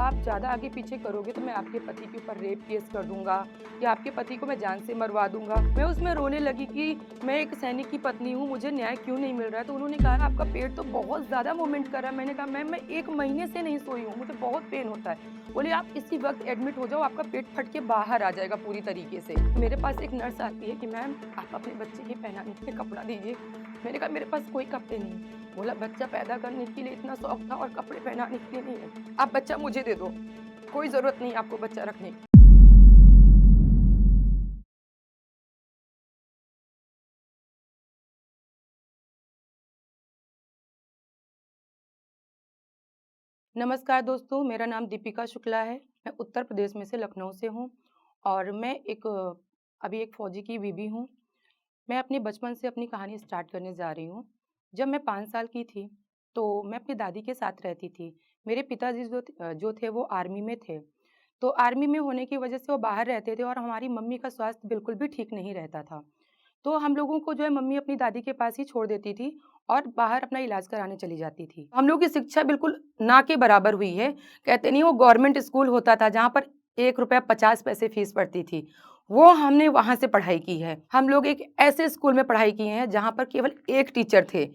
आप ज़्यादा आगे पीछे करोगे तो मैं आपके पति के ऊपर रेप केस कर दूँगा या आपके पति को मैं जान से मरवा दूँगा। मैं उसमें रोने लगी कि मैं एक सैनिक की पत्नी हूँ, मुझे न्याय क्यों नहीं मिल रहा है? तो उन्होंने कहा आपका पेट तो बहुत ज़्यादा मूवमेंट कर रहा है। मैंने कहा मैम मैं 1 महीने से नहीं सोई हूँ, मुझे बहुत पेन होता है। बोले आप इसी वक़्त एडमिट हो जाओ, आपका पेट फट के बाहर आ जाएगा पूरी तरीके से। मेरे पास एक नर्स आती है कि मैम आप अपने बच्चे के पहनाने के लिए कपड़ा दीजिए। मैंने कहा मेरे पास कोई कपड़े नहीं। बोला बच्चा पैदा करने के लिए इतना शौक था और कपड़े पहनाने के लिए नहीं है। आप बच्चा मुझे दे दो, कोई ज़रूरत नहीं आपको बच्चा रखने की। नमस्कार दोस्तों, मेरा नाम दीपिका शुक्ला है। मैं उत्तर प्रदेश में से लखनऊ से हूँ और मैं अभी एक फ़ौजी की बीवी हूँ। मैं अपने बचपन से अपनी कहानी स्टार्ट करने जा रही हूँ। जब मैं 5 साल की थी, तो मैं अपनी दादी के साथ रहती थी। मेरे पिताजी जो थे वो आर्मी में थे। तो आर्मी में होने की वजह से वो बाहर रहते थे और हमारी मम्मी का स्वास्थ्य बिल्कुल भी ठीक नहीं रहता था। तो हम लोगों को जो है मम्मी अपनी दादी के पास ही छोड़ देती थी और बाहर अपना इलाज कराने चली जाती थी। हम लोग की शिक्षा बिल्कुल ना के बराबर हुई है। कहते नहीं वो गवर्नमेंट स्कूल होता था जहाँ पर ₹1.50 फीस पड़ती थी। वो हमने वहाँ से पढ़ाई की है। हम लोग एक ऐसे स्कूल में पढ़ाई किए हैं जहाँ पर केवल एक टीचर थे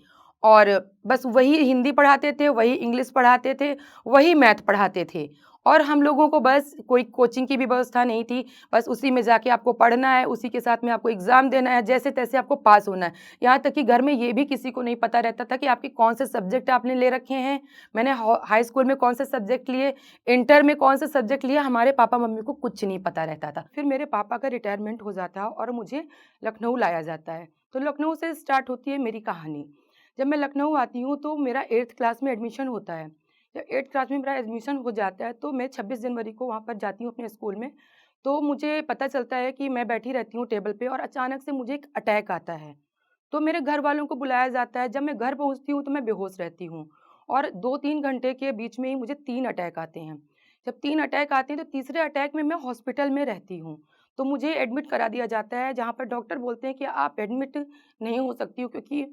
और बस वही हिंदी पढ़ाते थे, वही इंग्लिश पढ़ाते थे, वही मैथ पढ़ाते थे। और हम लोगों को बस कोई कोचिंग की भी व्यवस्था नहीं थी। बस उसी में जाके आपको पढ़ना है, उसी के साथ में आपको एग्ज़ाम देना है, जैसे-तैसे आपको पास होना है। यहाँ तक कि घर में ये भी किसी को नहीं पता रहता था कि आपके कौन से सब्जेक्ट आपने ले रखे हैं। मैंने हाई स्कूल में कौन से सब्जेक्ट लिए, इंटर में कौन से सब्जेक्ट लिए, हमारे पापा-मम्मी को कुछ नहीं पता रहता था। फिर मेरे पापा का रिटायरमेंट हो जाता और मुझे लखनऊ लाया जाता है। तो लखनऊ से स्टार्ट होती है मेरी कहानी। जब मैं लखनऊ आती हूँ तो मेरा 8th क्लास में एडमिशन होता है। जब 8th क्लास में मेरा एडमिशन हो जाता है तो मैं 26 जनवरी को वहाँ पर जाती हूँ अपने स्कूल में। तो मुझे पता चलता है कि मैं बैठी रहती हूँ टेबल पे और अचानक से मुझे एक अटैक आता है। तो मेरे घर वालों को बुलाया जाता है। जब मैं घर पहुँचती हूँ तो मैं बेहोश रहती हूँ और 2-3 घंटे के बीच में ही मुझे 3 अटैक आते हैं। जब 3 अटैक आते हैं तो तीसरे अटैक में मैं हॉस्पिटल में रहती हूँ। तो मुझे एडमिट करा दिया जाता है जहाँ पर डॉक्टर बोलते हैं कि आप एडमिट नहीं हो सकती हो क्योंकि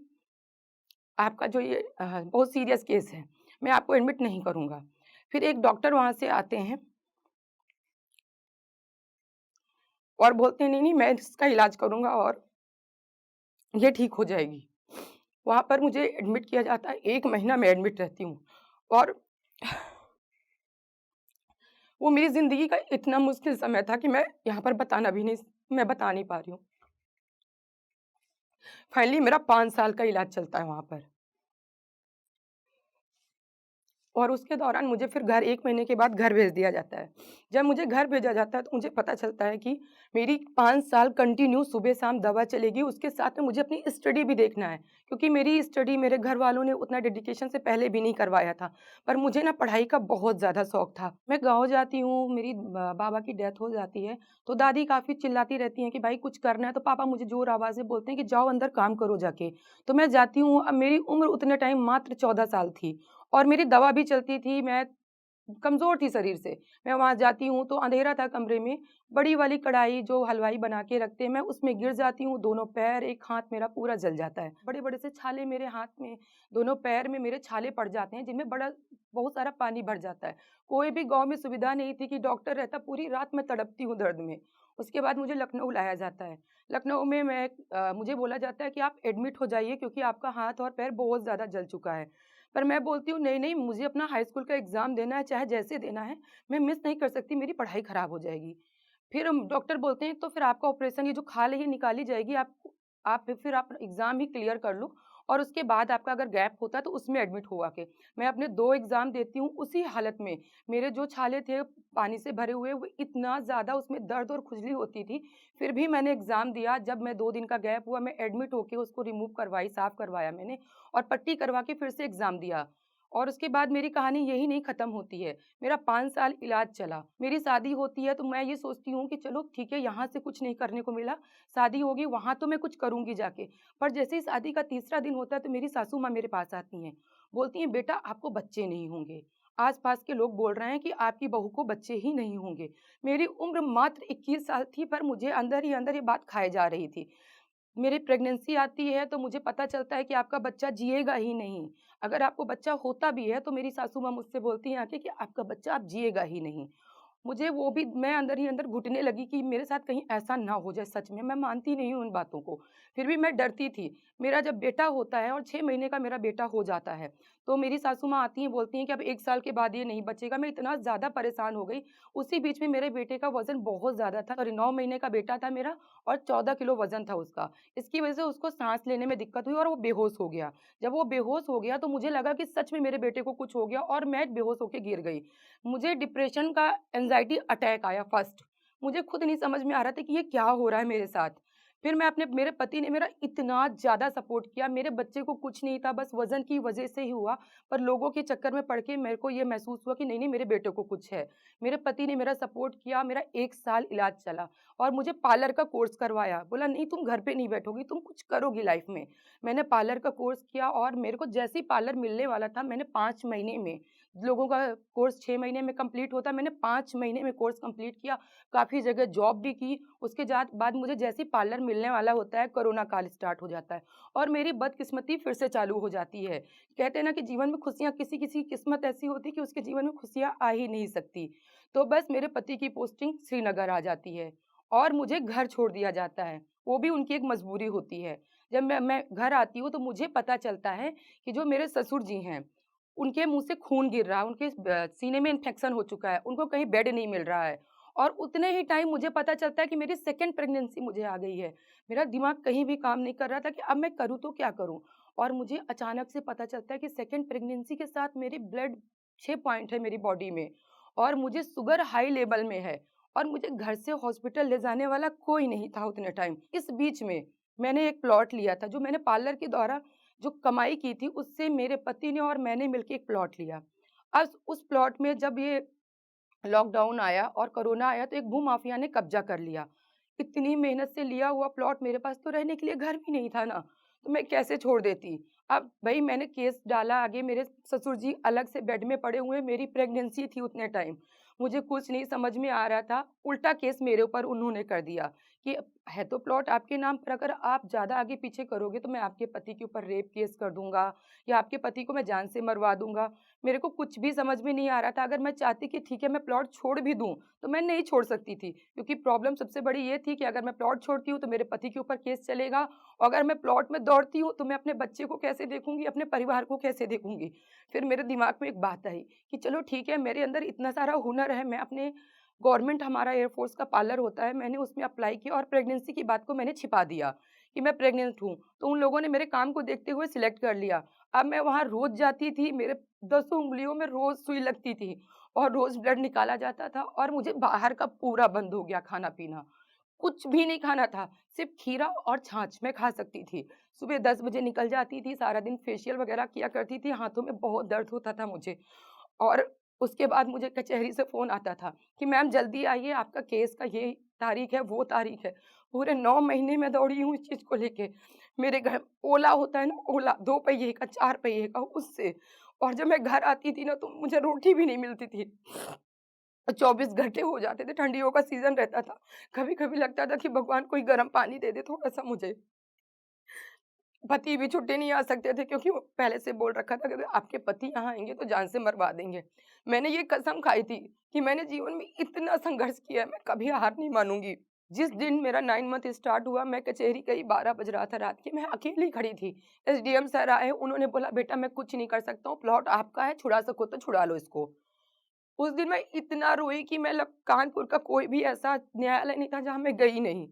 आपका जो ये बहुत सीरियस केस है, मैं आपको एडमिट नहीं करूँगा। फिर एक डॉक्टर वहाँ से आते हैं और बोलते हैं, "नहीं, मैं इसका इलाज करूँगा और ये ठीक हो जाएगी।" वहाँ पर मुझे एडमिट किया जाता है, 1 महीना मैं एडमिट रहती हूँ और वो मेरी ज़िंदगी का इतना मुश्किल समय था कि मैं बता नहीं पा रही हूँ। फाइनली मेरा 5 साल का इलाज चलता है वहाँ पर। और उसके दौरान मुझे फिर घर 1 महीने के बाद घर भेज दिया जाता है। जब मुझे घर भेजा जाता है तो मुझे पता चलता है कि मेरी 5 साल कंटिन्यू सुबह-शाम दवा चलेगी, उसके साथ में मुझे अपनी स्टडी भी देखना है। क्योंकि मेरी स्टडी मेरे घर वालों ने उतना डेडिकेशन से पहले भी नहीं करवाया था। पर मुझे ना पढ़ाई का बहुत ज़्यादा शौक था। मैं गाँव जाती हूँ, मेरी बाबा की डेथ हो जाती है, तो दादी काफ़ी चिल्लाती रहती हैं कि भाई कुछ करना है, तो पापा मुझे ज़ोर आवाज़ में बोलते हैं कि जाओ अंदर काम करो जाके। तो मैं जाती हूँ, अब मेरी उम्र उतने टाइम मात्र 14 साल थी। और मेरी दवा भी चलती थी, मैं कमज़ोर थी शरीर से। मैं वहाँ जाती हूँ तो अँधेरा था कमरे में, बड़ी वाली कढ़ाई जो हलवाई बना के रखते हैं, मैं उसमें गिर जाती हूँ, दोनों पैर, एक हाथ मेरा पूरा जल जाता है। बड़े-बड़े से छाले मेरे हाथ में, दोनों पैर में मेरे छाले पड़ जाते हैं, जिनमें बहुत सारा पानी भर जाता है। कोई भी गाँव में सुविधा नहीं थी कि डॉक्टर रहता, पूरी रात मैं तड़पती हूँ दर्द में। उसके बाद मुझे लखनऊ लाया जाता है। लखनऊ में मुझे बोला जाता है कि आप एडमिट हो जाइए क्योंकि आपका हाथ और पैर बहुत ज़्यादा जल चुका है। पर मैं बोलती हूँ नहीं, नहीं मुझे अपना हाई स्कूल का एग्ज़ाम देना है, चाहे जैसे देना है, मैं मिस नहीं कर सकती, मेरी पढ़ाई ख़राब हो जाएगी। फिर डॉक्टर बोलते हैं तो फिर आपका ऑपरेशन ये जो खाल है ये निकाली जाएगी, आप एग्ज़ाम ही क्लियर कर लो और उसके बाद आपका अगर गैप होता है तो उसमें एडमिट हो आके। मैं अपने 2 एग्ज़ाम देती हूँ उसी हालत में, मेरे जो छाले थे पानी से भरे हुए वो इतना ज़्यादा उसमें दर्द और खुजली होती थी, फिर भी मैंने एग्ज़ाम दिया। जब मैं 2 दिन का गैप हुआ मैं एडमिट होके उसको रिमूव करवाई, साफ़ करवाया मैंने और पट्टी करवा के फिर से एग्ज़ाम दिया। और उसके बाद मेरी कहानी यही नहीं ख़त्म होती है। मेरा 5 साल इलाज चला। मेरी शादी होती है तो मैं ये सोचती हूँ कि चलो ठीक है यहाँ से कुछ नहीं करने को मिला, शादी होगी वहाँ तो मैं कुछ करूँगी जाके। पर जैसे ही शादी का तीसरा दिन होता है तो मेरी सासू माँ मेरे पास आती हैं। बोलती हैं बेटा आपको बच्चे नहीं होंगे। आस-पास के लोग बोल रहे हैं कि आपकी बहू को बच्चे ही नहीं होंगे। मेरी उम्र मात्र 21 साल थी पर मुझे अंदर ही अंदर ये बात खाए जा रही थी। मेरी प्रेगनेंसी आती है तो मुझे पता चलता है कि आपका बच्चा जिएगा ही नहीं। अगर आपको बच्चा होता भी है तो मेरी सासू माँ मुझसे बोलती हैं आके कि आपका बच्चा अब जिएगा ही नहीं। मुझे वो भी मैं अंदर ही अंदर घुटने लगी कि मेरे साथ कहीं ऐसा ना हो जाए सच में, मैं मानती नहीं हूँ उन बातों को। फिर भी मैं डरती थी। मेरा जब बेटा होता है और 6 महीने का मेरा बेटा हो जाता है, तो मेरी सासू माँ आती हैं, बोलती हैं कि अब 1 साल के बाद ये नहीं बचेगा। मैं इतना ज़्यादा परेशान हो गई। उसी बीच में मेरे बेटे का वज़न बहुत ज़्यादा था और 9 महीने का बेटा था मेरा और 14 किलो वज़न था उसका। इसकी वज़ह से उसको साँस लेने में दिक्कत हुई और वो बेहोश हो गया। जब वो बेहोश हो गया तो मुझे लगा कि सच में मेरे बेटे को कुछ हो गया और मैं बेहोश होके गिर गई। मुझे डिप्रेशन का एंग्ज़ायटी अटैक आया फर्स्ट। मुझे खुद नहीं समझ में आ रहा था कि ये क्या हो रहा है मेरे साथ। फिर मैं अपने मेरे पति ने मेरा इतना ज़्यादा सपोर्ट किया, मेरे बच्चे को कुछ नहीं था, बस वज़न की वज़ह से ही हुआ। पर लोगों के चक्कर में पड़ के मेरे को ये महसूस हुआ कि नहीं-नहीं मेरे बेटे को कुछ है। मेरे पति ने मेरा सपोर्ट किया, मेरा 1 साल इलाज चला और मुझे पार्लर का कोर्स करवाया। बोला नहीं तुम घर पे नहीं बैठोगी, तुम कुछ करोगी लाइफ़ में। मैंने पार्लर का कोर्स किया और मेरे को जैसे ही पार्लर मिलने वाला था, मैंने 5 महीने में लोगों का कोर्स 6 महीने में कंप्लीट होता है, मैंने 5 महीने में कोर्स कंप्लीट किया, काफ़ी जगह जॉब भी की। उसके जात बाद मुझे जैसे ही पार्लर मिलने वाला होता है, कोरोना काल स्टार्ट हो जाता है और मेरी बदकिस्मती फिर से चालू हो जाती है। कहते हैं ना कि जीवन में खुशियाँ किसी-किसी की किस्मत ऐसी होती है कि उसके जीवन में खुशियाँ आ ही नहीं सकती। तो बस मेरे पति की पोस्टिंग श्रीनगर आ जाती है और मुझे घर छोड़ दिया जाता है, वो भी उनकी एक मजबूरी होती है। जब मैं घर आती हूँ, तो मुझे पता चलता है कि जो मेरे ससुर जी हैं, उनके मुँह से खून गिर रहा है, उनके सीने में इन्फेक्शन हो चुका है, उनको कहीं बेड नहीं मिल रहा है और उतने ही टाइम मुझे पता चलता है कि मेरी सेकंड प्रेगनेंसी मुझे आ गई है। मेरा दिमाग कहीं भी काम नहीं कर रहा था कि अब मैं करूँ तो क्या करूँ? और मुझे अचानक से पता चलता है कि सेकंड प्रेगनेंसी के साथ मेरी ब्लड 6 पॉइंट है मेरी बॉडी में और मुझे शुगर हाई लेवल में है और मुझे घर से हॉस्पिटल ले जाने वाला कोई नहीं था उतने टाइम। इस बीच में मैंने एक प्लॉट लिया था, जो मैंने पार्लर के द्वारा जो कमाई की थी उससे मेरे पति ने और मैंने मिलके एक प्लॉट लिया। अब उस प्लॉट में जब ये लॉकडाउन आया और कोरोना आया तो एक भूमाफिया ने कब्ज़ा कर लिया। इतनी मेहनत से लिया हुआ प्लॉट मेरे पास तो रहने के लिए घर भी नहीं था ना, तो मैं कैसे छोड़ देती? अब भई मैंने केस डाला आगे, मेरे ससुर जी अलग से बेड में पड़े हुए, मेरी प्रेगनेंसी थी उतने टाइम। मुझे कुछ नहीं समझ में आ रहा था, उल्टा केस मेरे ऊपर उन्होंने कर दिया कि है तो प्लॉट आपके नाम पर, अगर आप ज़्यादा आगे पीछे करोगे तो मैं आपके पति के ऊपर रेप केस कर दूँगा या आपके पति को मैं जान से मरवा दूँगा। मेरे को कुछ भी समझ में नहीं आ रहा था। अगर मैं चाहती कि ठीक है मैं प्लॉट छोड़ भी दूँ, तो मैं नहीं छोड़ सकती थी, क्योंकि प्रॉब्लम सबसे बड़ी ये थी कि अगर मैं प्लॉट छोड़ती हूँ तो मेरे पति के ऊपर केस चलेगा और अगर मैं प्लॉट में दौड़ती हूँ तो मैं अपने बच्चे को कैसे देखूँगी, अपने परिवार को कैसे देखूँगी। फिर मेरे दिमाग में एक बात आई कि चलो ठीक है, मेरे अंदर इतना सारा हुनर है, मैं अपने गवर्नमेंट हमारा एयरफोर्स का पार्लर होता है, मैंने उसमें अप्लाई किया और प्रेगनेंसी की बात को मैंने छिपा दिया कि मैं प्रेग्नेंट हूँ। तो उन लोगों ने मेरे काम को देखते हुए सिलेक्ट कर लिया। अब मैं वहाँ रोज़ जाती थी, मेरे दसों उँगलियों में रोज़ सुई लगती थी और रोज़ ब्लड निकाला जाता था और मुझे बाहर का पूरा बंद हो गया खाना-पीना। कुछ भी नहीं खाना था, सिर्फ़ खीरा और छाछ मैं खा सकती थी। सुबह 10 बजे निकल जाती थी, सारा दिन फेशियल वग़ैरह किया करती थी, हाथों में बहुत दर्द होता था मुझे। और उसके बाद मुझे कचहरी से फ़ोन आता था कि मैम जल्दी आइए, आपका केस का ये तारीख है, वो तारीख है। पूरे 9 महीने मैं दौड़ी हूँ इस चीज़ को लेके। मेरे घर ओला होता है ना, ओला 2 पहिए का, 4 पहिए का, उससे। और जब मैं घर आती थी ना तो मुझे रोटी भी नहीं मिलती थी। 24 घंटे हो जाते थे, ठंडियों का सीज़न रहता था। कभी-कभी लगता था कि भगवान कोई गर्म पानी दे दे थोड़ा-सा मुझे। पति भी छुट्टे नहीं आ सकते थे, क्योंकि वो पहले से बोल रखा था कि अगर आपके पति यहाँ आएँगे तो जान से मरवा देंगे। मैंने ये कसम खाई थी कि मैंने जीवन में इतना संघर्ष किया है, मैं कभी हार नहीं मानूँगी। जिस दिन मेरा 9 मंथ स्टार्ट हुआ, मैं कचहरी गई, 12 बज रहा था रात के, मैं अकेली खड़ी थी। एसडीएम सर आए, उन्होंने बोला बेटा मैं कुछ नहीं कर सकता हूँ, प्लॉट आपका है, छुड़ा सको तो छुड़ा लो इसको। उस दिन मैं इतना रोई कि मैं कानपुर का कोई भी ऐसा न्यायालय नहीं था जहाँ मैं गई नहीं।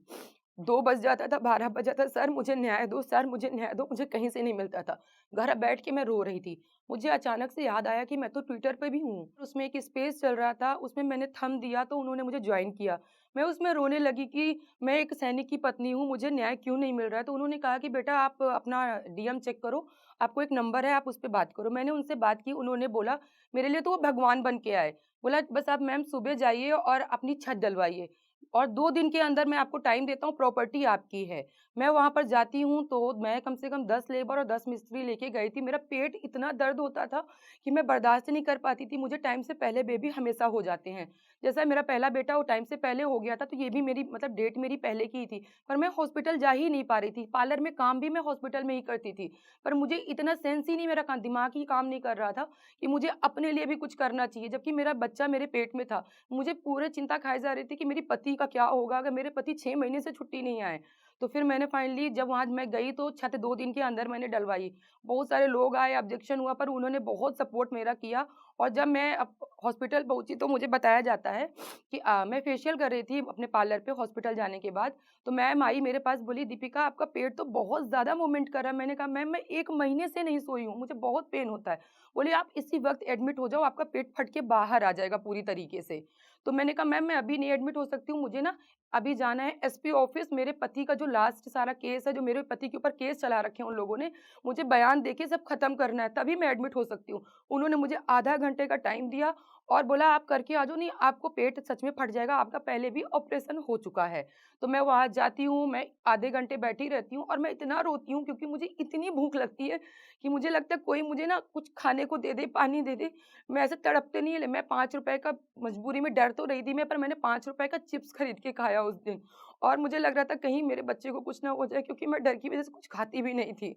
2 बज जाता था, 12 बज जाता, सर मुझे न्याय दो, सर मुझे न्याय दो, मुझे कहीं से नहीं मिलता था। घर बैठ के मैं रो रही थी। मुझे अचानक से याद आया कि मैं तो ट्विटर पे भी हूँ। उसमें एक स्पेस चल रहा था, उसमें मैंने थंब दिया तो उन्होंने मुझे जॉइन किया। मैं उसमें रोने लगी कि मैं एक सैनिक की पत्नी हूँ, मुझे न्याय क्यों नहीं मिल रहा है? तो उन्होंने कहा कि बेटा आप अपना डीएम चेक करो, आपको एक नंबर है, आप उस पे बात करो। मैंने उनसे बात की, उन्होंने बोला मेरे लिए तो वो भगवान बन के आए। बोला बस आप मैम सुबह जाइए और अपनी छत डलवाइए। और 2 दिन के अंदर मैं आपको टाइम देता हूँ, प्रॉपर्टी आपकी है। मैं वहाँ पर जाती हूँ तो मैं कम से कम 10 लेबर और 10 मिस्त्री लेके गई थी। मेरा पेट इतना दर्द होता था कि मैं बर्दाश्त नहीं कर पाती थी। मुझे टाइम से पहले बेबी हमेशा हो जाते हैं। जैसा मेरा पहला बेटा वो टाइम से पहले हो गया था, तो ये भी मेरी मतलब डेट मेरी पहले की ही थी। पर मैं हॉस्पिटल जा ही नहीं पा रही थी। पार्लर में काम भी मैं हॉस्पिटल में ही करती थी। पर मुझे इतना सेंस ही नहीं, मेरा दिमाग ही काम नहीं कर रहा था कि मुझे अपने लिए भी कुछ करना चाहिए, जबकि मेरा बच्चा मेरे पेट में था। मुझे पूरे चिंता खाई जा रही थी कि मेरे पति का क्या होगा अगर मेरे पति 6 महीने से छुट्टी नहीं आए। तो फिर मैंने फाइनली जब वहाँ मैं गई तो छत 2 दिन के अंदर मैंने डलवाई। बहुत सारे लोग आए, ऑब्जेक्शन हुआ, पर उन्होंने बहुत सपोर्ट मेरा किया। और जब मैं हॉस्पिटल पहुँची तो मुझे बताया जाता है कि मैं फेशियल कर रही थी अपने पार्लर पे हॉस्पिटल जाने के बाद। तो मैम आई मेरे पास, बोली, "दीपिका, आपका पेट तो बहुत ज़्यादा मूवमेंट कर रहा है।" मैंने कहा, "मैम, मैं 1 महीने से नहीं सोई हूँ, मुझे बहुत पेन होता है।" बोली, "आप इसी वक़्त एडमिट हो जाओ, आपका पेट फट के बाहर आ जाएगा पूरी तरीके से।" तो मैंने कहा, "मैम, मैं अभी नहीं एडमिट हो सकती हूँ, मुझे ना अभी जाना है एसपी ऑफिस, मेरे पति का जो लास्ट सारा केस है, जो मेरे पति के ऊपर केस चला रखे हैं उन लोगों ने, मुझे बयान देके सब खत्म करना है, तभी मैं एडमिट हो सकती हूँ।" उन्होंने मुझे आधा घंटे का टाइम दिया और बोला, "आप करके आ जाओ, नहीं आपको पेट सच में फट जाएगा, आपका पहले भी ऑपरेशन हो चुका है।" तो मैं वहाँ जाती हूँ, मैं आधे घंटे बैठी रहती हूँ और मैं इतना रोती हूँ क्योंकि मुझे इतनी भूख लगती है कि मुझे लगता है कोई मुझे ना कुछ खाने को दे दे, पानी दे दे। मैं ऐसे तड़पते नहीं है, मैं ₹5 का मजबूरी में, डर तो रही थी मैं, पर मैंने ₹5 का चिप्स खरीद के खाया उस दिन। और मुझे लग रहा था कहीं मेरे बच्चे को कुछ ना हो जाए, क्योंकि मैं डर की वज़ह से कुछ खाती भी नहीं थी।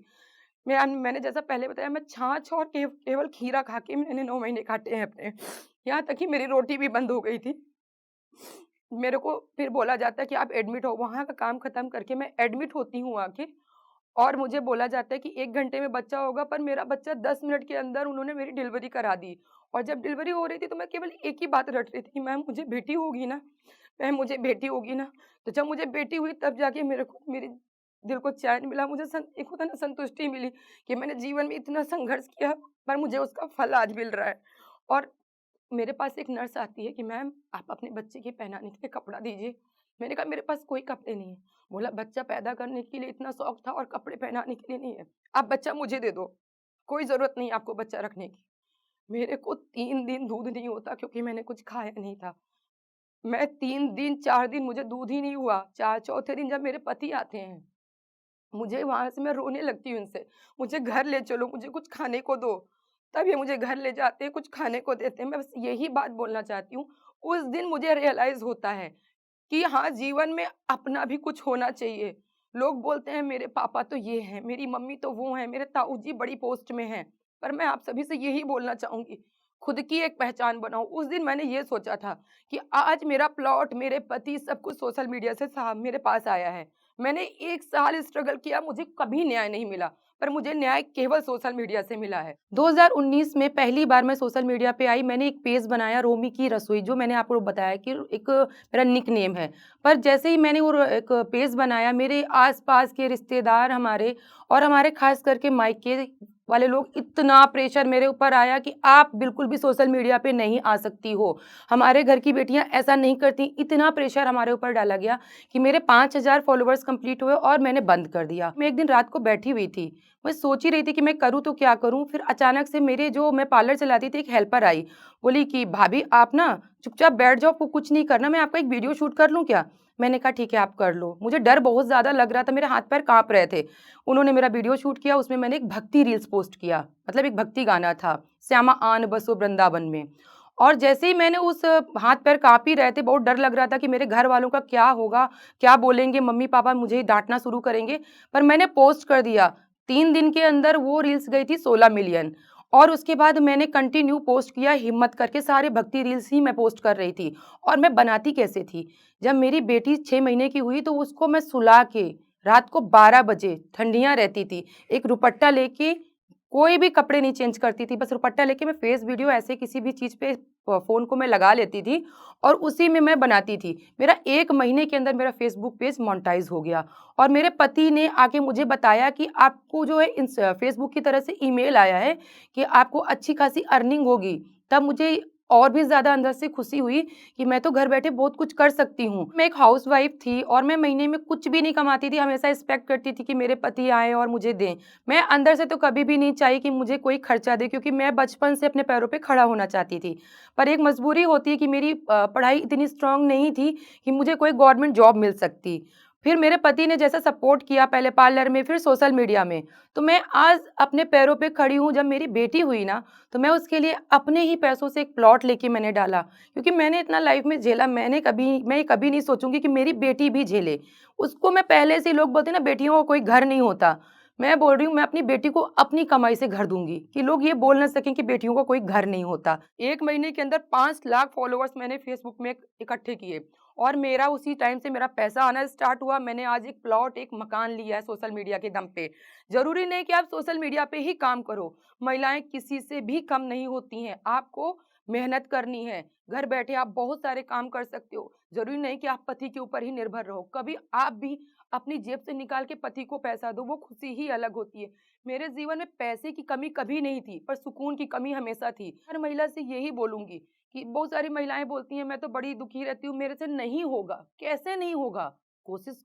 मैंने जैसा पहले बताया, मैं छाछ और केवल खीरा खा के मैंने 9 महीने काटे हैं अपने। यहाँ तक कि मेरी रोटी भी बंद हो गई थी। मेरे को फिर बोला जाता है कि आप एडमिट हो, वहाँ का काम खत्म करके मैं एडमिट होती हूँ आके, और मुझे बोला जाता है कि 1 घंटे में बच्चा होगा, पर मेरा बच्चा 10 मिनट के अंदर उन्होंने मेरी डिलीवरी करा दी। और जब डिलीवरी हो रही थी तो मैं केवल एक ही बात रट रही थी कि मैम मुझे बेटी होगी ना? मैम मुझे बेटी होगी ना? तो जब मुझे बेटी हुई तब जाके मेरे को मेरे दिल को चैन मिला, मुझे एक होता है ना संतुष्टि मिली कि मैंने जीवन में इतना संघर्ष किया, पर मुझे उसका फल आज मिल रहा है। और मेरे पास एक नर्स आती है कि मैम आप अपने बच्चे के पहनाने के लिए कपड़ा दीजिए। मैंने कहा, मेरे पास कोई कपड़े नहीं है। बोला, बच्चा पैदा करने के लिए इतना शौक था और कपड़े पहनाने के लिए नहीं है। आप बच्चा मुझे दे दो, कोई ज़रूरत नहीं है आपको बच्चा रखने की। मेरे को 3 दिन दूध नहीं होता क्योंकि मैंने कुछ खाया नहीं था। मैं 3 दिन 4 दिन मुझे दूध ही नहीं हुआ। चौथे दिन जब मेरे पति आते हैं, मुझे वहाँ से मैं रोने लगती हूँ उनसे, मुझे घर ले चलो, मुझे कुछ खाने को दो। तब ये मुझे घर ले जाते हैं, कुछ खाने को देते हैं। मैं बस यही बात बोलना चाहती हूँ। उस दिन मुझे रियलाइज़ होता है कि हाँ, जीवन में अपना भी कुछ होना चाहिए। लोग बोलते हैं मेरे पापा तो ये हैं, मेरी मम्मी तो वो हैं, मेरे ताऊ जी बड़ी पोस्ट में हैं। पर मैं आप सभी से यही बोलना चाहूँगी, खुद की एक पहचान बनाओ। उस दिन मैंने ये सोचा था कि आज मेरा प्लॉट, मेरे पति, सब कुछ सोशल मीडिया से साहब मेरे पास आया है। मैंने 1 साल स्ट्रगल किया, मुझे कभी न्याय नहीं मिला, पर मुझे न्याय केवल सोशल मीडिया से मिला है। 2019 में पहली बार मैं सोशल मीडिया पे आई, मैंने एक पेज बनाया रोमी की रसोई, जो मैंने आपको बताया कि एक मेरा निक नेम है। पर जैसे ही मैंने वो एक पेज बनाया, मेरे आस-पास के रिश्तेदार हमारे और हमारे ख़ास करके मायके वाले लोग, इतना प्रेशर मेरे ऊपर आया कि आप बिल्कुल भी सोशल मीडिया पे नहीं आ सकती हो। हमारे घर की बेटियाँ ऐसा नहीं करती। इतना प्रेशर हमारे ऊपर डाला गया कि मेरे 5000 फॉलोवर्स कंप्लीट हुए और मैंने बंद कर दिया। मैं एक दिन रात को बैठी हुई थी, मैं सोच ही रही थी कि मैं करूँ तो क्या करूँ? फिर अचानक से मेरे जो मैं पार्लर चलाती थी, एक हेल्पर आई, बोली कि भाभी आप ना चुपचाप बैठ जाओ, आपको कुछ नहीं करना, मैं आपका एक वीडियो शूट कर लूँ क्या? मैंने कहा ठीक है आप कर लो। मुझे डर बहुत ज़्यादा लग रहा था, मेरे हाथ-पैर काँप रहे थे। उन्होंने मेरा वीडियो शूट किया, उसमें मैंने एक भक्ति रील्स पोस्ट किया, मतलब एक भक्ति गाना था, श्यामा आन बसो वृंदावन में। और जैसे ही मैंने उस हाथ-पैर काँप ही रहे थे, बहुत डर लग रहा था कि मेरे घर वालों का क्या होगा, क्या बोलेंगे, मम्मी-पापा मुझे ही डाँटना शुरू करेंगे, पर मैंने पोस्ट कर दिया। 3 दिन के अंदर वो रील्स गई थी 16 मिलियन। और उसके बाद मैंने कंटिन्यू पोस्ट किया हिम्मत करके, सारे भक्ति रील्स ही मैं पोस्ट कर रही थी। और मैं बनाती कैसे थी, जब मेरी बेटी 6 महीने की हुई तो उसको मैं सुला के रात को 12 बजे, ठंडियाँ रहती थी, एक दुपट्टा लेके, कोई भी कपड़े नहीं चेंज करती थी, बस दुपट्टा लेके मैं फेस वीडियो ऐसे किसी भी चीज़ पे फ़ोन को मैं लगा लेती थी और उसी में मैं बनाती थी। मेरा 1 महीने के अंदर मेरा फेसबुक पेज मोनेटाइज़ हो गया और मेरे पति ने आके मुझे बताया कि आपको जो है फेसबुक की तरफ से ईमेल आया है कि आपको अच्छी खासी अर्निंग होगी। तब मुझे और भी ज़्यादा अंदर से खुशी हुई कि मैं तो घर बैठे बहुत कुछ कर सकती हूँ। मैं एक हाउसवाइफ़ थी और मैं महीने में कुछ भी नहीं कमाती थी, हमेशा एक्सपेक्ट करती थी कि मेरे पति आएँ और मुझे दें। मैं अंदर से तो कभी भी नहीं चाही कि मुझे कोई खर्चा दे, क्योंकि मैं बचपन से अपने पैरों पे खड़ा होना चाहती थी। पर एक मजबूरी होती है कि मेरी पढ़ाई इतनी स्ट्रॉन्ग नहीं थी कि मुझे कोई गवर्नमेंट जॉब मिल सकती। फिर मेरे पति ने जैसा सपोर्ट किया, पहले पार्लर में, फिर सोशल मीडिया में, तो मैं आज अपने पैरों पे खड़ी हूँ। जब मेरी बेटी हुई ना, तो मैं उसके लिए अपने ही पैसों से एक प्लॉट लेके मैंने डाला, क्योंकि मैंने इतना लाइफ में झेला, मैं कभी नहीं सोचूँगी कि मेरी बेटी भी झेले। उसको मैं पहले से ही, लोग बोलते हैं ना बेटियों को कोई घर नहीं होता, मैं बोल रही हूँ मैं अपनी बेटी को अपनी कमाई से घर दूँगी, कि लोग ये बोल ना सकें कि बेटियों को कोई घर नहीं होता। 1 महीने के अंदर 5 लाख फॉलोवर्स मैंने फेसबुक में इकट्ठे किए और मेरा उसी टाइम से मेरा पैसा आना स्टार्ट हुआ। मैंने आज एक प्लॉट, एक मकान लिया है सोशल मीडिया के दम पे। ज़रूरी नहीं कि आप सोशल मीडिया पे ही काम करो। महिलाएँ किसी से भी कम नहीं होती हैं। आपको मेहनत करनी है। घर बैठे आप बहुत सारे काम कर सकते हो। ज़रूरी नहीं कि आप पति के ऊपर ही निर्भर रहो। कभी आप भी अपनी जेब से निकाल के पति को पैसा दो, वो खुशी ही अलग होती है। मेरे जीवन में पैसे की कमी कभी नहीं थी, पर सुकून की कमी हमेशा थी। हर महिला से यही बोलूँगी कि बहुत सारी महिलाएँ बोलती हैं मैं तो बड़ी दुखी रहती हूँ, मेरे से नहीं होगा। कैसे नहीं होगा? कोशिश